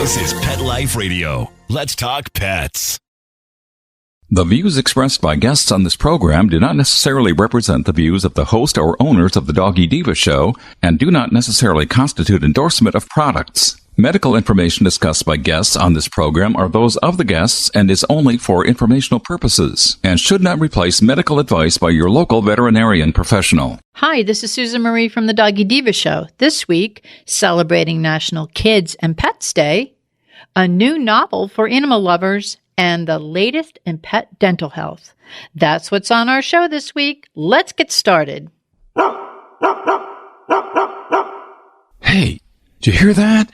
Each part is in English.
This is Pet Life Radio. Let's talk pets. The views expressed by guests on this program do not necessarily represent the views of the host or owners of the Doggy Diva show and do not necessarily constitute endorsement of products. Medical information discussed by guests on this program are those of the guests and is only for informational purposes and should not replace medical advice by your local veterinarian professional. Hi, this is Susan Marie from the Doggy Diva show. This week, celebrating National Kids and Pets Day, a new novel for animal lovers, and the latest in pet dental health. That's what's on our show this week. Let's get started. Hey, did you hear that?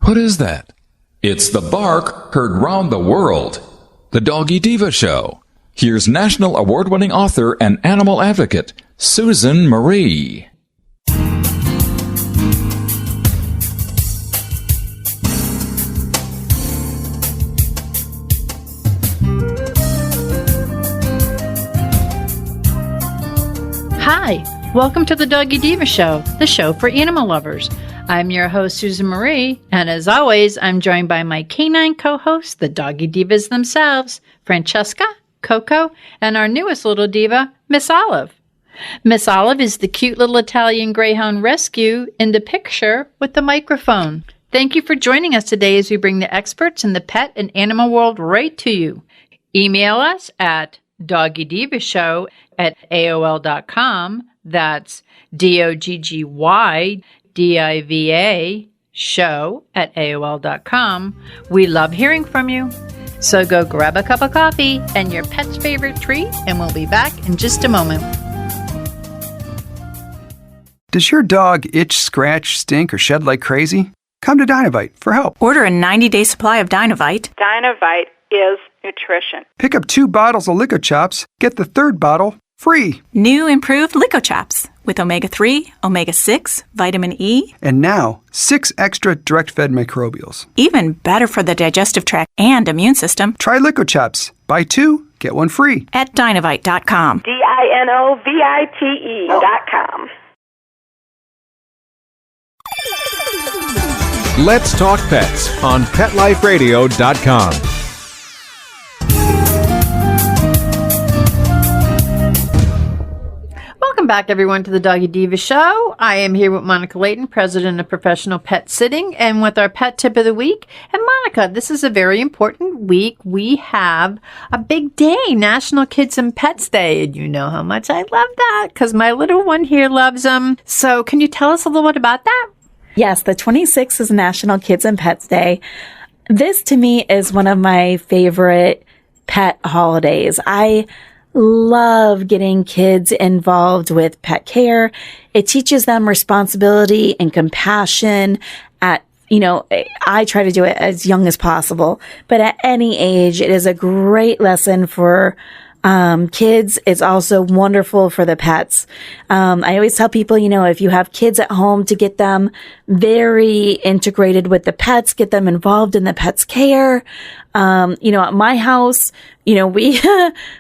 What is that? It's the bark heard round the world. The Doggy Diva show. Here's national award-winning author and animal advocate, Susan Marie. Hi, welcome to the Doggy Diva show, the show for animal lovers. I'm your host, Susan Marie, and as always, I'm joined by my canine co-hosts, the Doggy Divas themselves, Francesca, Coco, and our newest little diva, Miss Olive. Miss Olive is the cute little Italian Greyhound rescue in the picture with the microphone. Thank you for joining us today as we bring the experts in the pet and animal world right to you. Email us at doggydivashow@aol.com. That's DOGGYDIVA show@aol.com. We love hearing from you. So go grab a cup of coffee and your pet's favorite treat, and we'll be back in just a moment. Does your dog itch, scratch, stink, or shed like crazy? Come to Dinovite for help. Order a 90-day supply of Dinovite. Dinovite is nutrition. Pick up 2 bottles of Lico Chops, get the 3rd bottle free. New improved Lico Chops with omega-3, omega-6, vitamin E. And now, 6 extra direct-fed microbials. Even better for the digestive tract and immune system. Try Lico Chops. Buy 2, get 1 free. At Dinovite.com. DINOVITE.com. Let's Talk Pets on PetLifeRadio.com. Welcome back, everyone, to the Doggy Diva show. I am here with Monica Leighton, president of Professional Pet Sitting, and with our pet tip of the week. And Monica, this is a very important week. We have a big day, National Kids and Pets Day, and you know how much I love that because my little one here loves them. So can you tell us a little bit about that? Yes, the 26th is National Kids and Pets Day. This, to me, is one of my favorite pet holidays. I love getting kids involved with pet care. It teaches them responsibility and compassion at, I try to do it as young as possible, but at any age, it is a great lesson for kids. It's also wonderful for the pets. I always tell people, if you have kids at home, to get them very integrated with the pets, get them involved in the pet's care. At my house, we,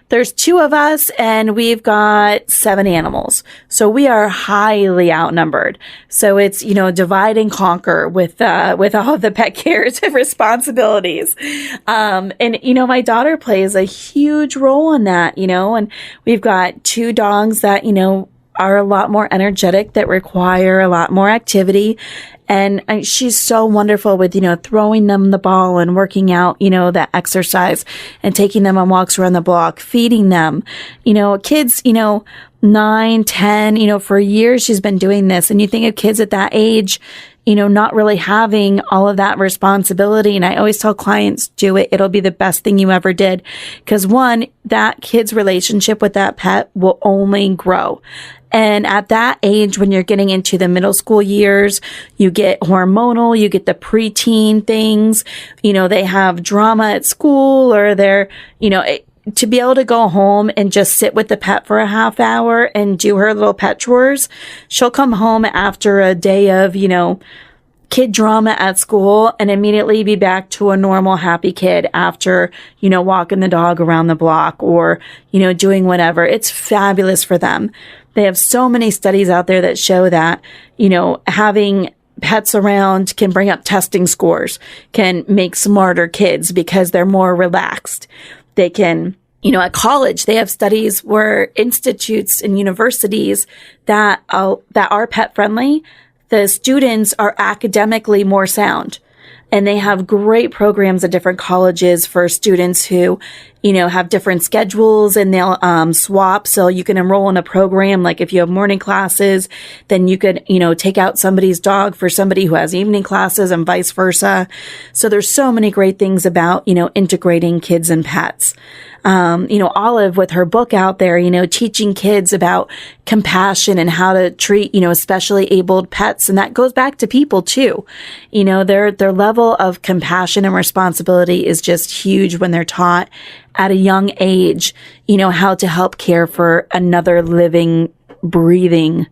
there's 2 of us and we've got 7 animals. So we are highly outnumbered. So it's, divide and conquer with all of the pet cares and responsibilities. My daughter plays a huge role in that, and we've got 2 dogs that, are a lot more energetic, that require a lot more activity. And she's so wonderful with, throwing them the ball and working out, that exercise and taking them on walks around the block, feeding them. Kids, 9, 10, for years she's been doing this. And you think of kids at that age, not really having all of that responsibility. And I always tell clients, do it. It'll be the best thing you ever did. Because one, that kid's relationship with that pet will only grow. And at that age, when you're getting into the middle school years, you get hormonal, you get the preteen things, they have drama at school, or they're, to be able to go home and just sit with the pet for a half hour and do her little pet chores. She'll come home after a day of, kid drama at school and immediately be back to a normal, happy kid after, walking the dog around the block or, doing whatever. It's fabulous for them. They have so many studies out there that show that, having pets around can bring up testing scores, can make smarter kids because they're more relaxed. They can, at college, they have studies where institutes and universities that are pet friendly, the students are academically more sound. And they have great programs at different colleges for students who, have different schedules, and they'll swap. So you can enroll in a program. Like if you have morning classes, then you could, take out somebody's dog for somebody who has evening classes and vice versa. So there's so many great things about, integrating kids and pets. Olive with her book out there, teaching kids about compassion and how to treat, especially abled pets. And that goes back to people too. Their level of compassion and responsibility is just huge when they're taught at a young age, how to help care for another living, breathing,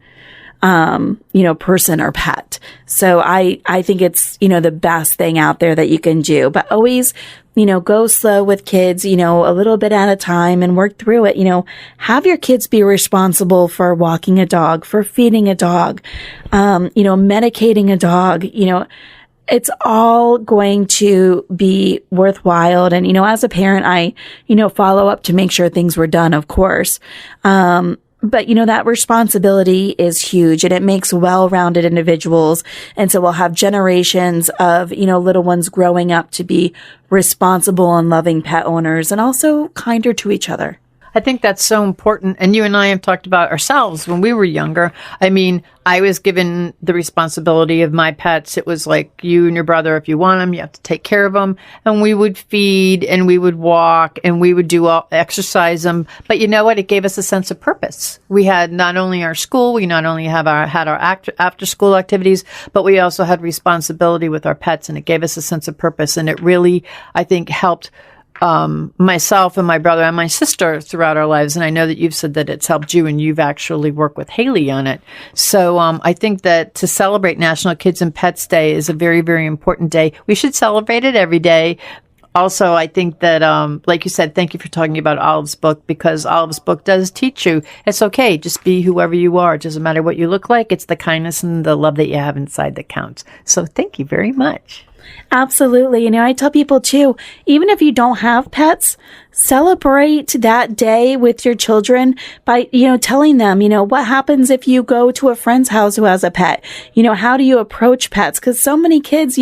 person or pet. So I think it's, the best thing out there that you can do, but always, go slow with kids, a little bit at a time and work through it. Have your kids be responsible for walking a dog, for feeding a dog, medicating a dog, it's all going to be worthwhile. And, as a parent, I, follow up to make sure things were done, of course. But, that responsibility is huge, and it makes well-rounded individuals. And so we'll have generations of, little ones growing up to be responsible and loving pet owners, and also kinder to each other. I think that's so important. And you and I have talked about ourselves when we were younger. I mean, I was given the responsibility of my pets. It was like you and your brother, if you want them, you have to take care of them. And we would feed and we would walk and we would exercise them. But you know what? It gave us a sense of purpose. We had not only our school, we not only had our after school activities, but we also had responsibility with our pets, and it gave us a sense of purpose. And it really, I think, helped myself and my brother and my sister throughout our lives. And I know that you've said that it's helped you, and you've actually worked with Haley on it. So I think that to celebrate National Kids and Pets Day is a very, very important day. We should celebrate it every day. Also, I think that, like you said, thank you for talking about Olive's book, because Olive's book does teach you it's okay. Just be whoever you are. It doesn't matter what you look like. It's the kindness and the love that you have inside that counts. So thank you very much. Absolutely. I tell people too, even if you don't have pets, celebrate that day with your children by, telling them, what happens if you go to a friend's house who has a pet? How do you approach pets? Because so many kids,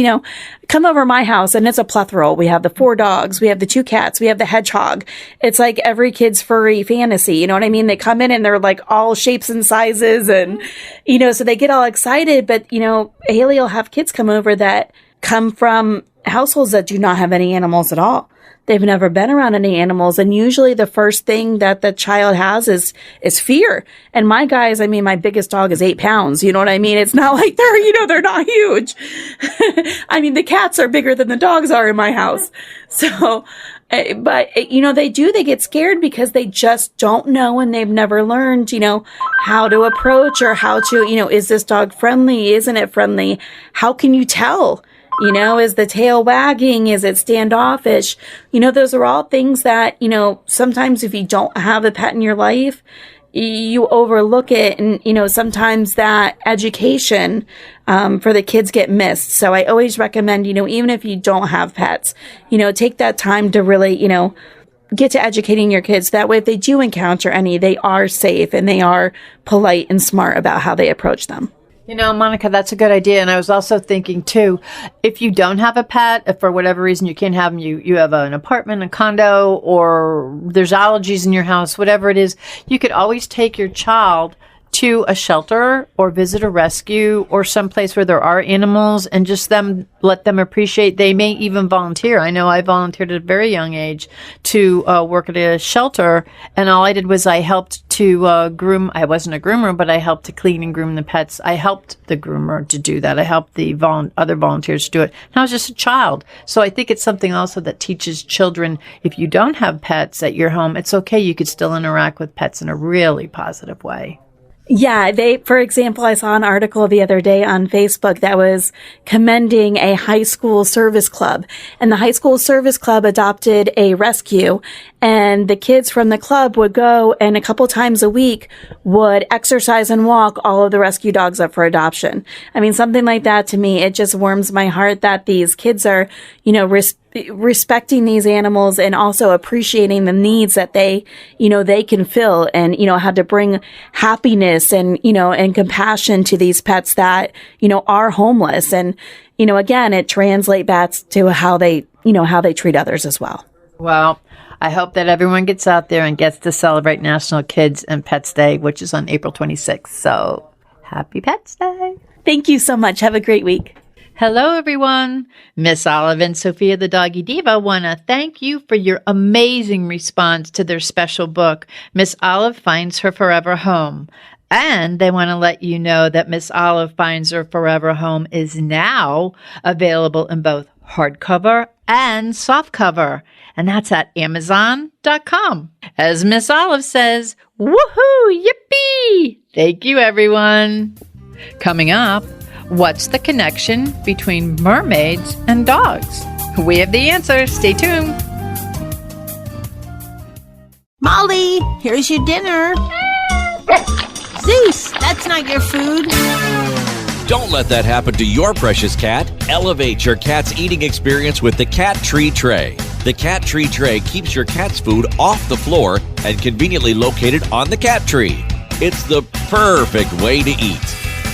come over my house and it's a plethora. We have the 4 dogs, we have the 2 cats, we have the hedgehog. It's like every kid's furry fantasy. You know what I mean? They come in and they're like all shapes and sizes, and, so they get all excited. But, Haley will have kids come over that come from households that do not have any animals at all. They've never been around any animals. And usually the first thing that the child has is fear. And my guys, my biggest dog is 8 pounds. You know what I mean? It's not like they're not huge. The cats are bigger than the dogs are in my house. So, but they get scared because they just don't know, and they've never learned, how to approach, or how to, is this dog friendly? Isn't it friendly? How can you tell? Is the tail wagging? Is it standoffish? Those are all things that, sometimes if you don't have a pet in your life, you overlook it. And, sometimes that education, for the kids get missed. So I always recommend, even if you don't have pets, take that time to really, get to educating your kids. That way, if they do encounter any, they are safe and they are polite and smart about how they approach them. Monica, that's a good idea. And I was also thinking, too, if you don't have a pet, if for whatever reason you can't have them, you have an apartment, a condo, or there's allergies in your house, whatever it is, you could always take your child to a shelter or visit a rescue or someplace where there are animals, and just let them appreciate. They may even volunteer. I know I volunteered at a very young age to work at a shelter, and all I did was I helped to groom. I wasn't a groomer, but I helped to clean and groom the pets. I helped the groomer to do that. I helped the other volunteers to do it. And I was just a child. So I think it's something also that teaches children, if you don't have pets at your home, it's okay. You could still interact with pets in a really positive way. Yeah, for example, I saw an article the other day on Facebook that was commending a high school service club, and the high school service club adopted a rescue, and the kids from the club would go and a couple times a week would exercise and walk all of the rescue dogs up for adoption. I mean, something like that, to me, it just warms my heart that these kids are, respecting these animals and also appreciating the needs that they can fill, and, how to bring happiness and, and compassion to these pets that, are homeless. And, again, it translates back to how they treat others as well. Well, I hope that everyone gets out there and gets to celebrate National Kids and Pets Day, which is on April 26th. So happy Pets Day. Thank you so much. Have a great week. Hello, everyone. Miss Olive and Sophia the Doggy Diva want to thank you for your amazing response to their special book, Miss Olive Finds Her Forever Home. And they want to let you know that Miss Olive Finds Her Forever Home is now available in both hardcover and softcover. And that's at Amazon.com. As Miss Olive says, woohoo, yippee! Thank you, everyone. Coming up, what's the connection between mermaids and dogs? We have the answer. Stay tuned. Molly, here's your dinner. Zeus, that's not your food. Don't let that happen to your precious cat. Elevate your cat's eating experience with the Cat Tree Tray. The Cat Tree Tray keeps your cat's food off the floor and conveniently located on the cat tree. It's the perfect way to eat.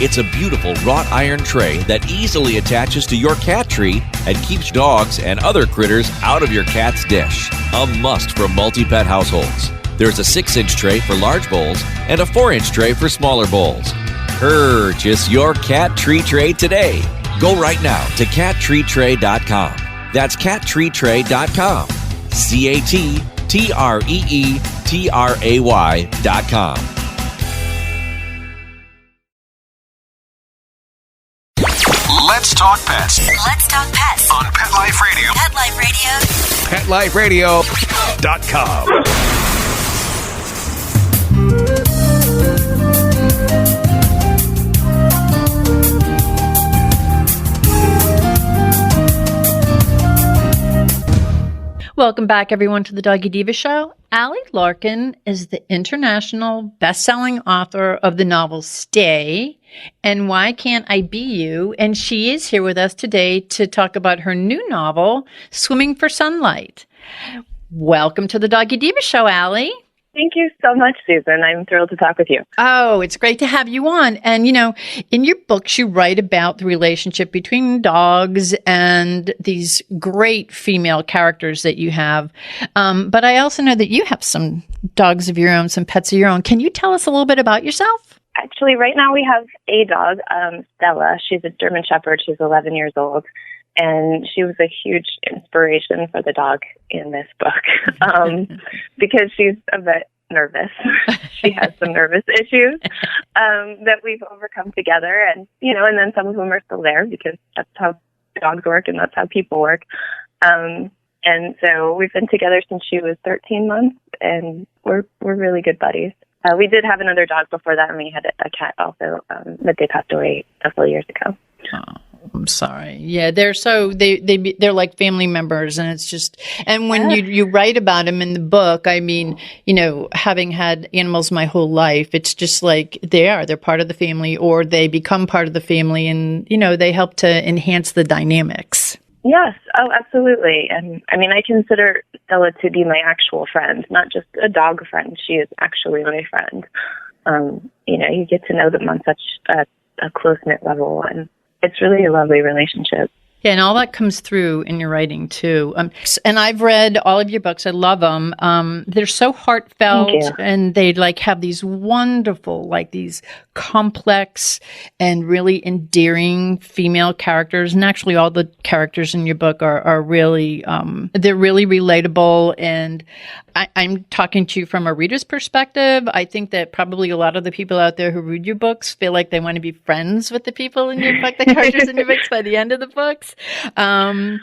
It's a beautiful wrought iron tray that easily attaches to your cat tree and keeps dogs and other critters out of your cat's dish. A must for multi-pet households. There's a 6-inch tray for large bowls and a 4-inch tray for smaller bowls. Purchase your Cat Tree Tray today. Go right now to cattreetray.com. That's cattreetray.com. CATTREETRAY.com. Let's talk pets Let's talk pets on Pet Life Radio. Pet Life Radio. PetLifeRadio.com. Welcome back, everyone, to the Doggy Diva Show. Allie Larkin is the international best-selling author of the novel Stay and Why Can't I Be You? And she is here with us today to talk about her new novel, Swimming for Sunlight. Welcome to the Doggy Diva Show, Allie. Thank you so much, Susan. I'm thrilled to talk with you. Oh, it's great to have you on. And, in your books, you write about the relationship between dogs and these great female characters that you have. But I also know that you have some dogs of your own, some pets of your own. Can you tell us a little bit about yourself? Actually, right now we have a dog, Stella. She's a German Shepherd. She's 11 years old. And she was a huge inspiration for the dog in this book because she's a bit nervous. She has some nervous issues that we've overcome together. And, and then some of them are still there because that's how dogs work and that's how people work. And so we've been together since she was 13 months and we're really good buddies. We did have another dog before that, and we had a cat also, but they passed away a couple of years ago. Oh, I'm sorry. Yeah, they're like family members, and it's just, and when you write about them in the book, I mean, having had animals my whole life, it's just like they're part of the family, or they become part of the family, and they help to enhance the dynamics. Yes. Oh, absolutely. And I mean, I consider Stella to be my actual friend, not just a dog friend. She is actually my friend. You get to know them on such a close-knit level, and it's really a lovely relationship. Yeah, and all that comes through in your writing, too. And I've read all of your books. I love them. They're so heartfelt, and they, have these wonderful, these complex and really endearing female characters. And actually, all the characters in your book are really, they're really relatable. And I'm talking to you from a reader's perspective. I think that probably a lot of the people out there who read your books feel like they want to be friends with the people in your book, the characters in your books by the end of the books. And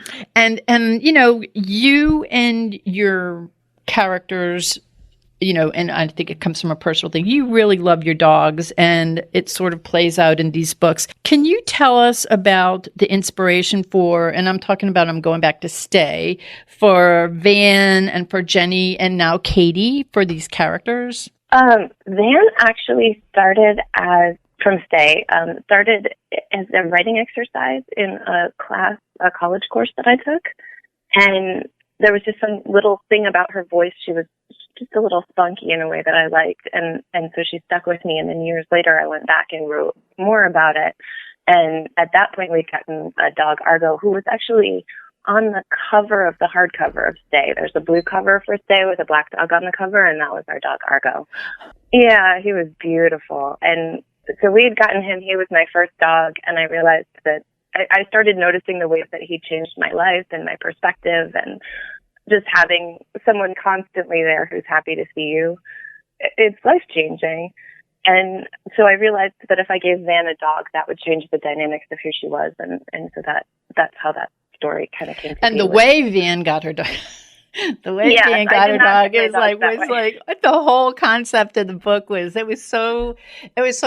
you and your characters and I think it comes from a personal thing. You really love your dogs, and it sort of plays out in these books. Can you tell us about the inspiration for, and I'm going back to Stay, for Van and for Jenny and now Katie, for these characters? Van actually started from Stay, started as a writing exercise in a college course that I took. And there was just some little thing about her voice. She was just a little spunky in a way that I liked. And so she stuck with me. And then years later, I went back and wrote more about it. And at that point, we'd gotten a dog, Argo, who was actually on the cover of the hardcover of Stay. There's a blue cover for Stay with a black dog on the cover, and that was our dog, Argo. Yeah, he was beautiful. And so we had gotten him. He was my first dog, and I realized that I started noticing the ways that he changed my life and my perspective, and just having someone constantly there who's happy to see you, it's life-changing. And so I realized that if I gave Van a dog, that would change the dynamics of who she was, and so that's how that story kind of came to be. And the way Van got her dog. The way Van got her dog was like the whole concept of the book was so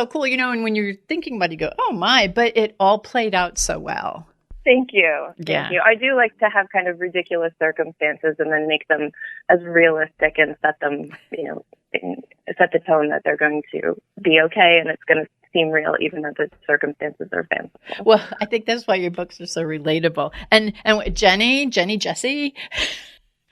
cool, and when you're thinking about it, you go, oh my, but it all played out so well. Thank you. Thank you. I do like to have kind of ridiculous circumstances and then make them as realistic and set them, set the tone that they're going to be okay and it's going to seem real, even though the circumstances are fanciful. Well, I think that's why your books are so relatable. And Jenny, Jessie.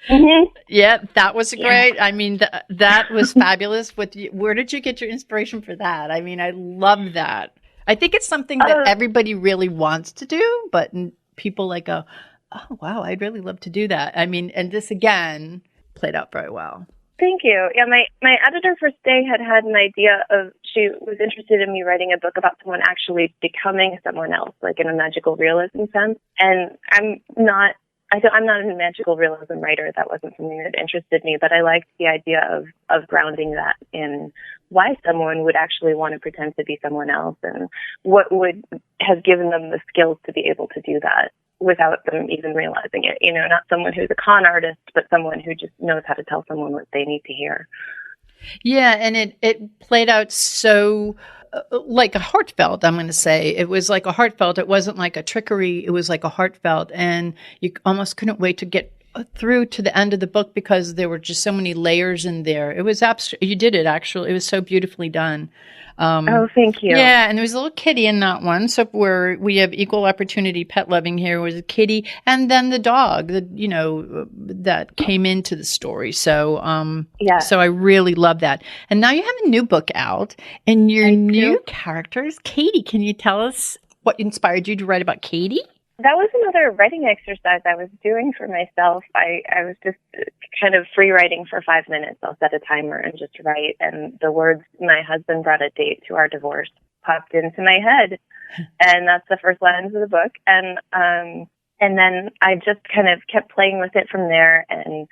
Mm-hmm. Yeah, that was great. Yeah. I mean, that was fabulous. Where did you get your inspiration for that? I mean, I love that. I think it's something that everybody really wants to do, but people go, oh, wow, I'd really love to do that. I mean, and this, again, played out very well. Thank you. Yeah, my editor for Stay had an idea of, she was interested in me writing a book about someone actually becoming someone else, like in a magical realism sense. And I'm not a magical realism writer. That wasn't something that interested me, but I liked the idea of grounding that in why someone would actually want to pretend to be someone else and what would have given them the skills to be able to do that without them even realizing it. Not someone who's a con artist, but someone who just knows how to tell someone what they need to hear. Yeah, and it played out so like a heartfelt, I'm going to say. It was like a heartfelt. It wasn't like a trickery. It was like a heartfelt. And you almost couldn't wait to get through to the end of the book because there were just so many layers in there. It was you did it, actually. It was so beautifully done. Thank you. Yeah, and there was a little kitty in that one. So we have equal opportunity pet loving here. It was a kitty, and then the dog, that came into the story. So, So I really love that. And now you have a new book out, and your new characters, Katie. Can you tell us what inspired you to write about Katie? That was another writing exercise I was doing for myself. I was just kind of free writing for 5 minutes. I'll set a timer and just write. And the words, "my husband brought a date to our divorce," popped into my head. And that's the first lines of the book. And then I just kind of kept playing with it from there. And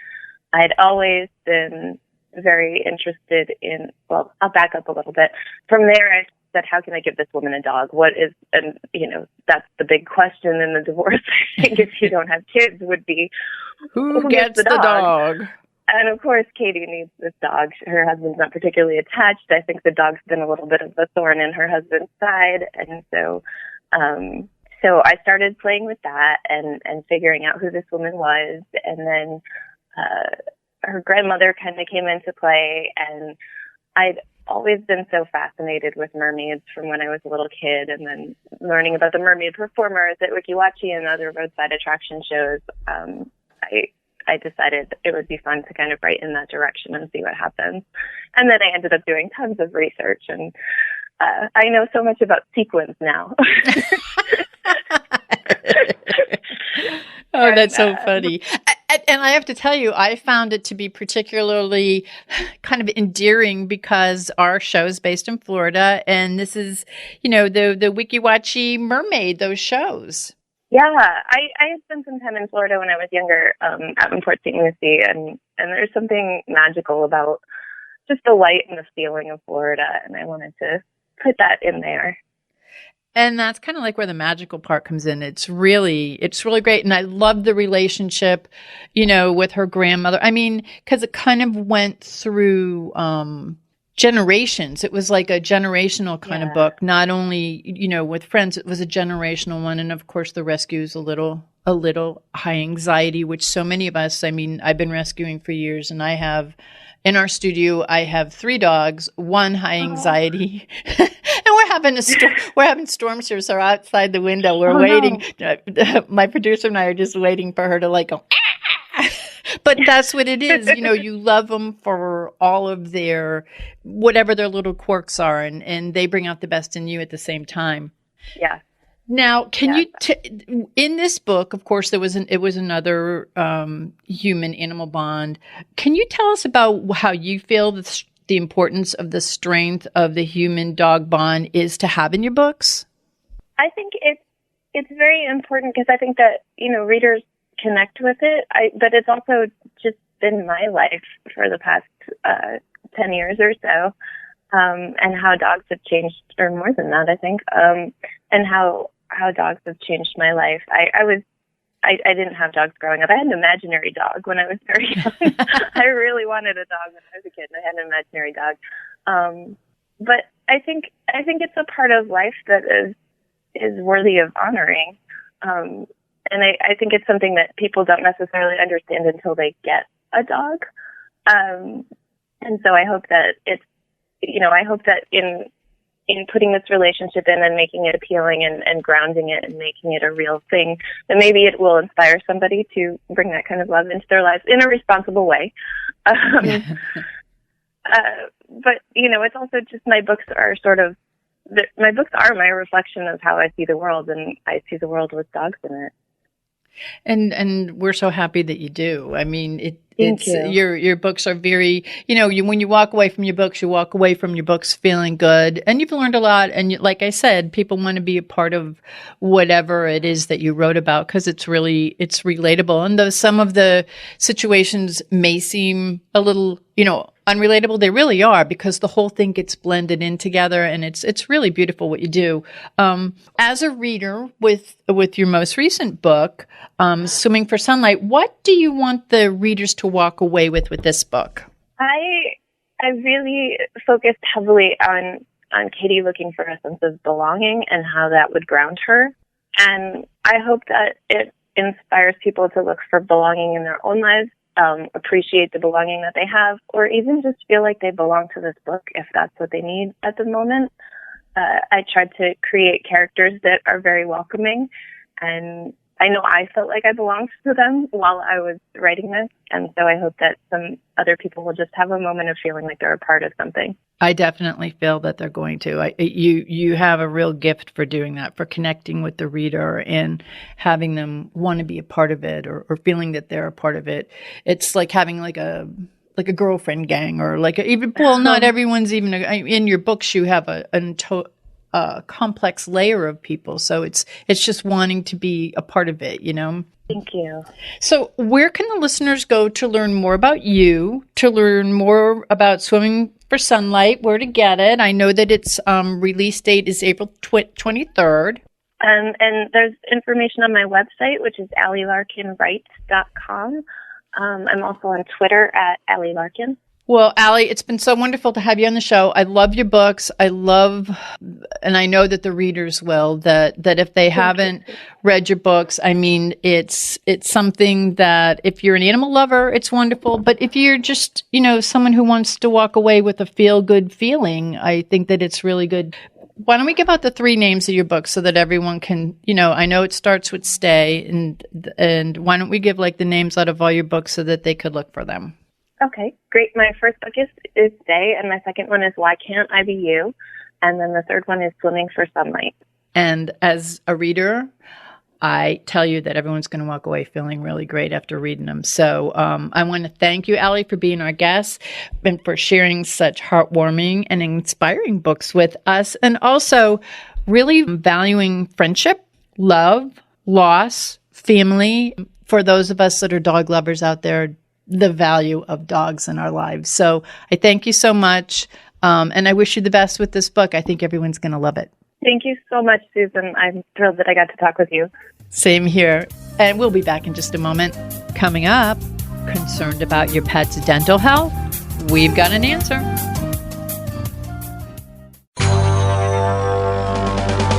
I'd always been very interested in, well, I'll back up a little bit. From there, I said, how can I give this woman a dog? And that's the big question in the divorce. I think if you don't have kids would be, who gets the dog? And of course, Katie needs this dog. Her husband's not particularly attached. I think the dog's been a little bit of a thorn in her husband's side. And so I started playing with that and figuring out who this woman was. And then her grandmother kind of came into play, and I'd always been so fascinated with mermaids from when I was a little kid, and then learning about the mermaid performers at Wikiwachi and other roadside attraction shows. I decided it would be fun to kind of write in that direction and see what happens. And then I ended up doing tons of research, and I know so much about sequins now. Oh, that's so funny. And I have to tell you, I found it to be particularly kind of endearing because our show is based in Florida, and this is, the Wikiwachi Mermaid, those shows. Yeah, I had spent some time in Florida when I was younger, out in Port St. Lucie, and there's something magical about just the light and the feeling of Florida, and I wanted to put that in there. And that's kind of like where the magical part comes in. It's really great. And I love the relationship, with her grandmother. I mean, because it kind of went through generations. It was like a generational kind of book. Not only, with friends, it was a generational one. And of course, the rescue is a little high anxiety, which so many of us, I mean, I've been rescuing for years, and I have, in our studio, I have 3 dogs, 1 high anxiety. And we're having storms here, so outside the window, we're waiting. No. My producer and I are just waiting for her to go, ah! But that's what it is. You love them for all of their, whatever their little quirks are, and they bring out the best in you at the same time. Yeah. Now, can you, in this book, of course, it was another human-animal bond. Can you tell us about how you feel the importance of the strength of the human-dog bond is to have in your books? I think it's very important because I think that, readers connect with it. But it's also just been my life for the past 10 years or so, and how dogs have changed, or more than that, I think, and how dogs have changed my life. I didn't have dogs growing up. I had an imaginary dog when I was very young. I really wanted a dog when I was a kid, and I had an imaginary dog. But I think it's a part of life that is worthy of honoring. And I think it's something that people don't necessarily understand until they get a dog. And so I hope that in putting this relationship in and making it appealing and grounding it and making it a real thing, that maybe it will inspire somebody to bring that kind of love into their lives in a responsible way. But, it's also just my books are my reflection of how I see the world, and I see the world with dogs in it. And we're so happy that you do. I mean, Thank you. Your books are very, when you walk away from your books, you walk away from your books feeling good, and you've learned a lot. And like I said, people want to be a part of whatever it is that you wrote about, because it's relatable. And though some of the situations may seem a little, unrelatable, they really are, because the whole thing gets blended in together, and it's really beautiful what you do. As a reader with your most recent book, Swimming for Sunlight, what do you want the readers to walk away with this book? I really focused heavily on Katie looking for a sense of belonging and how that would ground her. And I hope that it inspires people to look for belonging in their own lives, appreciate the belonging that they have, or even just feel like they belong to this book if that's what they need at the moment. I tried to create characters that are very welcoming, and I know I felt like I belonged to them while I was writing this, and so I hope that some other people will just have a moment of feeling like they're a part of something. I definitely feel that they're going to. You have a real gift for doing that, for connecting with the reader and having them want to be a part of it, or feeling that they're a part of it. It's like having like a girlfriend gang, or not everyone's even in your books. You have a complex layer of people, so it's just wanting to be a part of it. Thank you. So where can the listeners go to learn more about you, to learn more about Swimming for Sunlight, where to get it? I know that its release date is April 23rd. And there's information on my website, which is allielarkinwrites.com. I'm also on Twitter at Allie Larkin. Well, Allie, it's been so wonderful to have you on the show. I love your books. And I know that the readers will, that if they haven't read your books, I mean, it's something that if you're an animal lover, it's wonderful. But if you're just, someone who wants to walk away with a feel-good feeling, I think that it's really good. Why don't we give out the 3 names of your books so that everyone can, I know it starts with Stay, and why don't we give the names out of all your books so that they could look for them? Okay, great. My first book is Stay, and my second one is Why Can't I Be You? And then the third one is Swimming for Sunlight. And as a reader, I tell you that everyone's going to walk away feeling really great after reading them. So I want to thank you, Allie, for being our guest and for sharing such heartwarming and inspiring books with us, and also really valuing friendship, love, loss, family. For those of us that are dog lovers out there, the value of dogs in our lives. So I thank you so much. And I wish you the best with this book. I think everyone's going to love it. Thank you so much, Susan. I'm thrilled that I got to talk with you. Same here. And we'll be back in just a moment. Coming up, concerned about your pet's dental health? We've got an answer.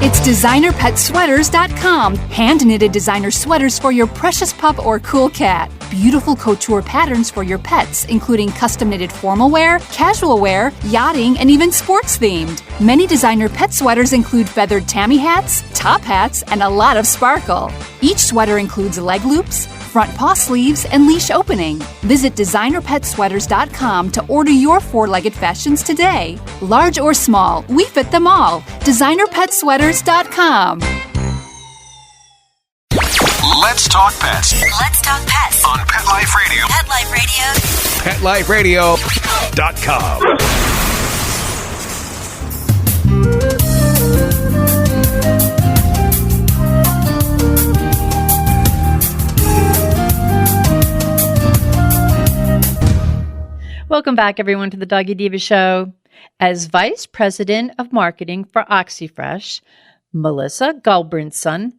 It's designerpetsweaters.com. Hand-knitted designer sweaters for your precious pup or cool cat. Beautiful couture patterns for your pets, including custom-knitted formal wear, casual wear, yachting, and even sports-themed. Many designer pet sweaters include feathered tammy hats, top hats, and a lot of sparkle. Each sweater includes leg loops, front paw sleeves, and leash opening. Visit designerpetsweaters.com to order your four-legged fashions today. Large or small, we fit them all. designerpetsweaters.com. Let's talk pets. Let's talk pets On Pet Life Radio. Pet Life Radio. PetLifeRadio.com. Welcome back, everyone, to the Doggy Diva Show. As Vice President of Marketing for Oxyfresh, Melissa Gulbranson,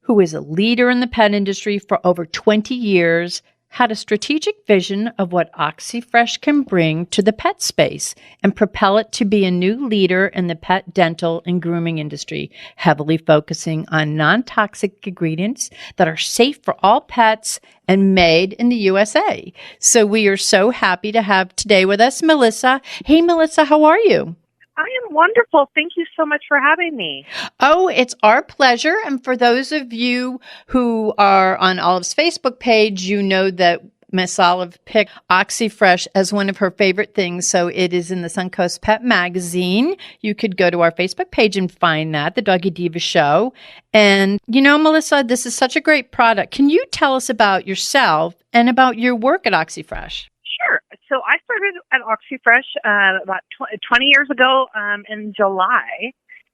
who is a leader in the pet industry for over 20 years, had a strategic vision of what Oxyfresh can bring to the pet space and propel it to be a new leader in the pet dental and grooming industry, heavily focusing on non-toxic ingredients that are safe for all pets and made in the USA. So we are so happy to have today with us Melissa. Hey, Melissa, how are you? I am wonderful. Thank you so much for having me. Oh, it's our pleasure. And for those of you who are on Olive's Facebook page, you know that Miss Olive picked Oxyfresh as one of her favorite things. So it is in the Suncoast Pet Magazine. You could go to our Facebook page and find that, the Doggy Diva Show. And, you know, Melissa, this is such a great product. Can you tell us about yourself and about your work at Oxyfresh? Sure. So I started at Oxyfresh about 20 years ago in July.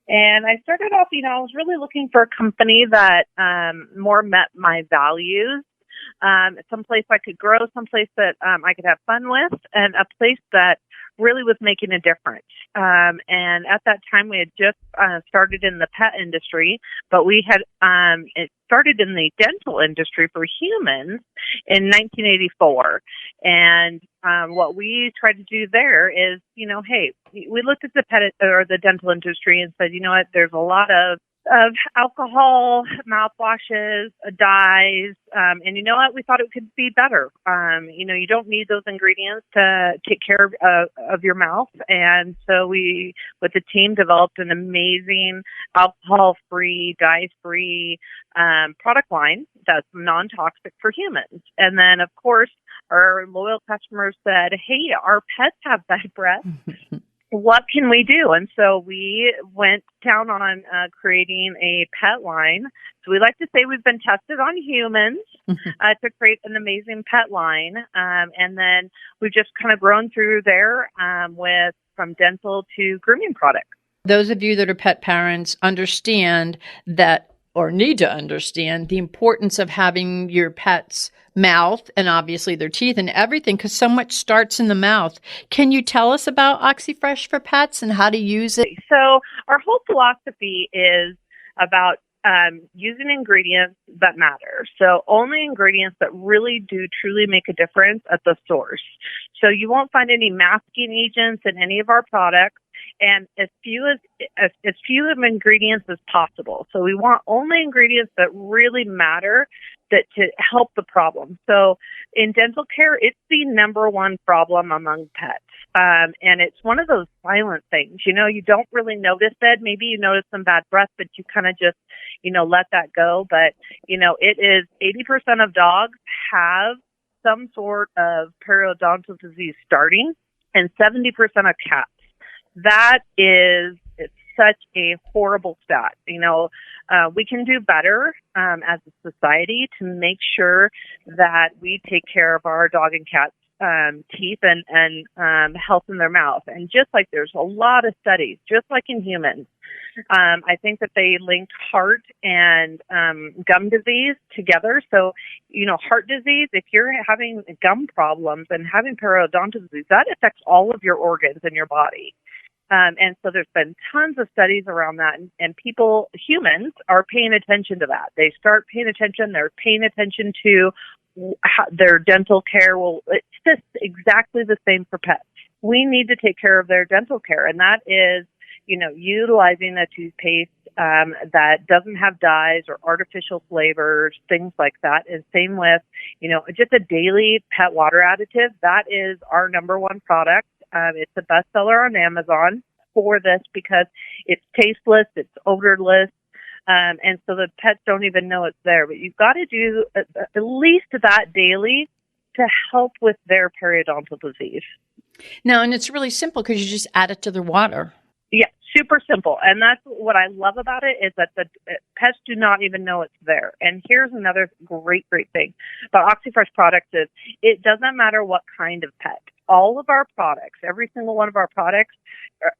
And I started off, I was really looking for a company that more met my values, someplace I could grow, someplace that I could have fun with, and a place that really was making a difference. And at that time, we had just started in the pet industry, but we had it started in the dental industry for humans in 1984. And what we tried to do there is, hey, we looked at the pet or the dental industry and said, you know what, there's a lot of alcohol, mouthwashes, dyes, and you know what? We thought it could be better. You don't need those ingredients to take care of your mouth, and so we, with the team, developed an amazing alcohol-free, dye-free product line that's non-toxic for humans. And then, of course, our loyal customers said, "Hey, our pets have bad breath." What can we do? And so we went down on creating a pet line. So we like to say we've been tested on humans to create an amazing pet line. And then we've just kind of grown through there with from dental to grooming products. Those of you that are pet parents understand that, or need to understand, the importance of having your pet's mouth and obviously their teeth and everything, because so much starts in the mouth. Can you tell us about Oxyfresh for pets and how to use it? So our whole philosophy is about using ingredients that matter. So only ingredients that really do truly make a difference at the source. So you won't find any masking agents in any of our products, and as few of ingredients as possible. So we want only ingredients that really matter that to help the problem. So in dental care, it's the number one problem among pets. And it's one of those silent things. You don't really notice it. Maybe you notice some bad breath, but you kind of just, let that go. But, it is 80% of dogs have some sort of periodontal disease starting, and 70% of cats. It's such a horrible stat. We can do better as a society to make sure that we take care of our dog and cat teeth and health in their mouth. And just like there's a lot of studies, just like in humans, I think that they linked heart and gum disease together. So, heart disease, if you're having gum problems and having periodontal disease, that affects all of your organs in your body. And so there's been tons of studies around that, and humans are paying attention to that. They start paying attention. They're paying attention to their dental care. Well, it's just exactly the same for pets. We need to take care of their dental care, and that is, utilizing a toothpaste that doesn't have dyes or artificial flavors, things like that. And same with, just a daily pet water additive. That is our number one product. It's a bestseller on Amazon for this because it's tasteless, it's odorless, and so the pets don't even know it's there. But you've got to do at least that daily to help with their periodontal disease. No, and it's really simple because you just add it to the water. Yeah, super simple. And that's what I love about it, is that the pets do not even know it's there. And here's another great thing about Oxyfresh products is it doesn't matter what kind of pet. All of our products, every single one of our products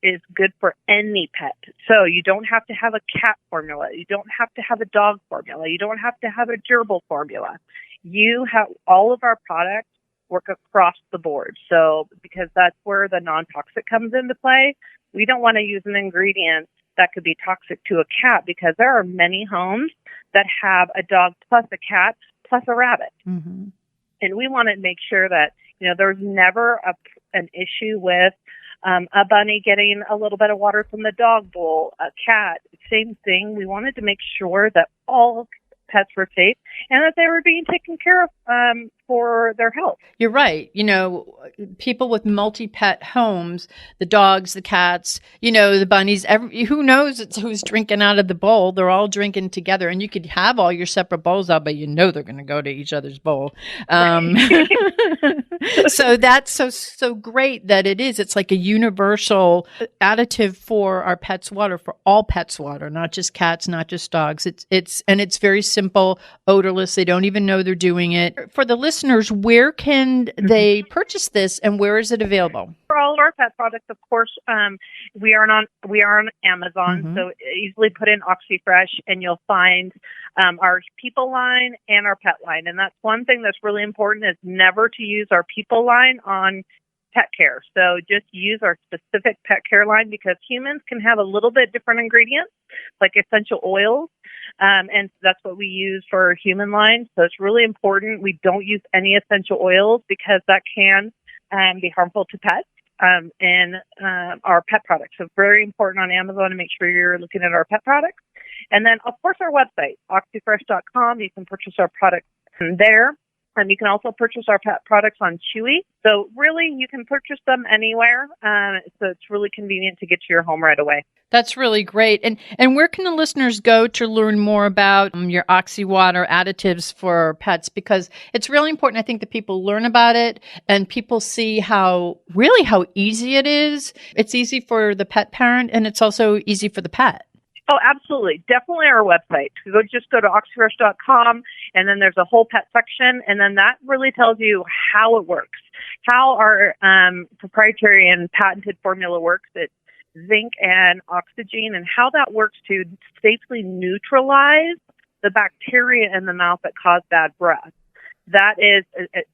is good for any pet. So you don't have to have a cat formula. You don't have to have a dog formula. You don't have to have a gerbil formula. You have all of our products work across the board. So because that's where the non-toxic comes into play, we don't want to use an ingredient that could be toxic to a cat, because there are many homes that have a dog plus a cat plus a rabbit. Mm-hmm. And we want to make sure that, there's never an issue with a bunny getting a little bit of water from the dog bowl, a cat, same thing. We wanted to make sure that all pets were safe and that they were being taken care of for their health. You're right. People with multi-pet homes, the dogs, the cats, the bunnies, who knows who's drinking out of the bowl. They're all drinking together, and you could have all your separate bowls out, but they're going to go to each other's bowl. So that's so great that it is. It's like a universal additive for our pets' water, for all pets' water, not just cats, not just dogs. It's very simple, odorless. They don't even know they're doing it. For the listeners, where can they purchase this, and where is it available? For all of our pet products, of course, we are on Amazon. Mm-hmm. So easily put in Oxyfresh, and you'll find our people line and our pet line. And that's one thing that's really important, is never to use our people line on pet care. So just use our specific pet care line, because humans can have a little bit different ingredients, like essential oils. And that's what we use for our human line. So it's really important we don't use any essential oils, because that can be harmful to pets and our pet products. So very important on Amazon to make sure you're looking at our pet products. And then, of course, our website, oxyfresh.com. You can purchase our products there. You can also purchase our pet products on Chewy. So really, you can purchase them anywhere. So it's really convenient to get to your home right away. That's really great. And where can the listeners go to learn more about your Oxy Water additives for pets? Because it's really important, I think, that people learn about it and people see how easy it is. It's easy for the pet parent, and it's also easy for the pet. Oh, absolutely. Definitely our website. Just go to oxyfresh.com, and then there's a whole pet section, and then that really tells you how it works, how our proprietary and patented formula works. It's zinc and oxygen, and how that works to safely neutralize the bacteria in the mouth that cause bad breath. That is,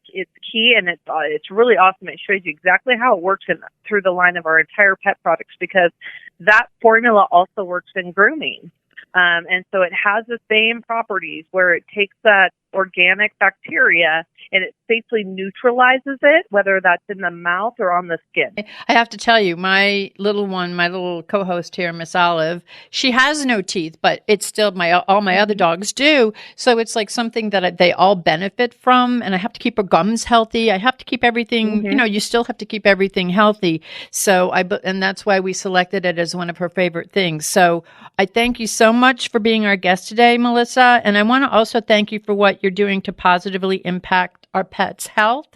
it's key, and it's really awesome. It shows you exactly how it works through the line of our entire pet products, because that formula also works in grooming. And so it has the same properties, where it takes that organic bacteria and it safely neutralizes it, whether that's in the mouth or on the skin. I have to tell you, my little co-host here, Miss Olive, she has no teeth, but it's still all my other dogs do. So it's like something that they all benefit from, and I have to keep her gums healthy. I have to keep everything, you still have to keep everything healthy. So and that's why we selected it as one of her favorite things. So I thank you so much for being our guest today, Melissa. And I want to also thank you for what you're doing to positively impact our pets' health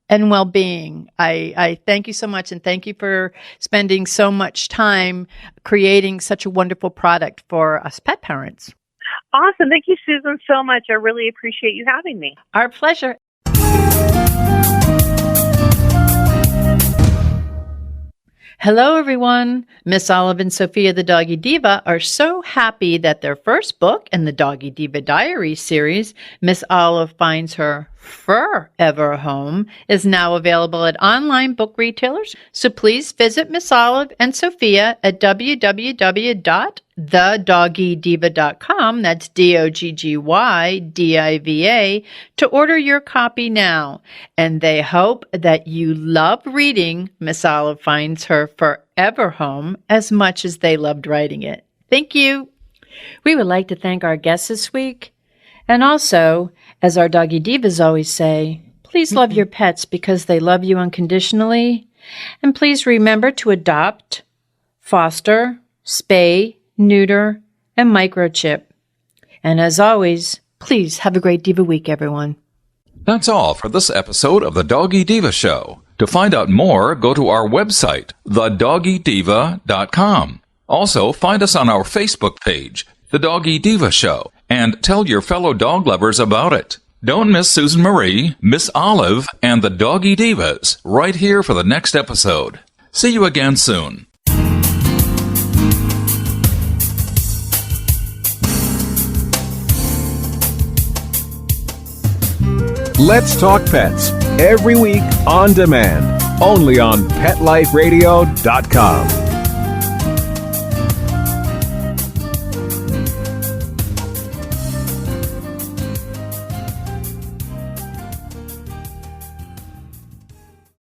and well-being. I thank you so much, and thank you for spending so much time creating such a wonderful product for us pet parents. Awesome. Thank you, Susan, so much. I really appreciate you having me. Our pleasure. Hello, everyone. Miss Olive and Sophia, the Doggy Diva, are so happy that their first book in the Doggy Diva Diary series, Miss Olive Finds Her Forever Home is now available at online book retailers, so please visit Miss Olive and Sophia at www.thedoggydiva.com, that's DOGGYDIVA, to order your copy now. And they hope that you love reading Miss Olive Finds Her Forever Home as much as they loved writing it. Thank you. We would like to thank our guests this week. And also, as our Doggy Divas always say, please love your pets because they love you unconditionally. And please remember to adopt, foster, spay, neuter, and microchip. And as always, please have a great Diva week, everyone. That's all for this episode of the Doggy Diva Show. To find out more, go to our website, thedoggydiva.com. Also, find us on our Facebook page, The Doggy Diva Show, and tell your fellow dog lovers about it. Don't miss Susan Marie, Miss Olive, and the Doggy Divas right here for the next episode. See you again soon. Let's Talk Pets, every week on demand, only on PetLifeRadio.com.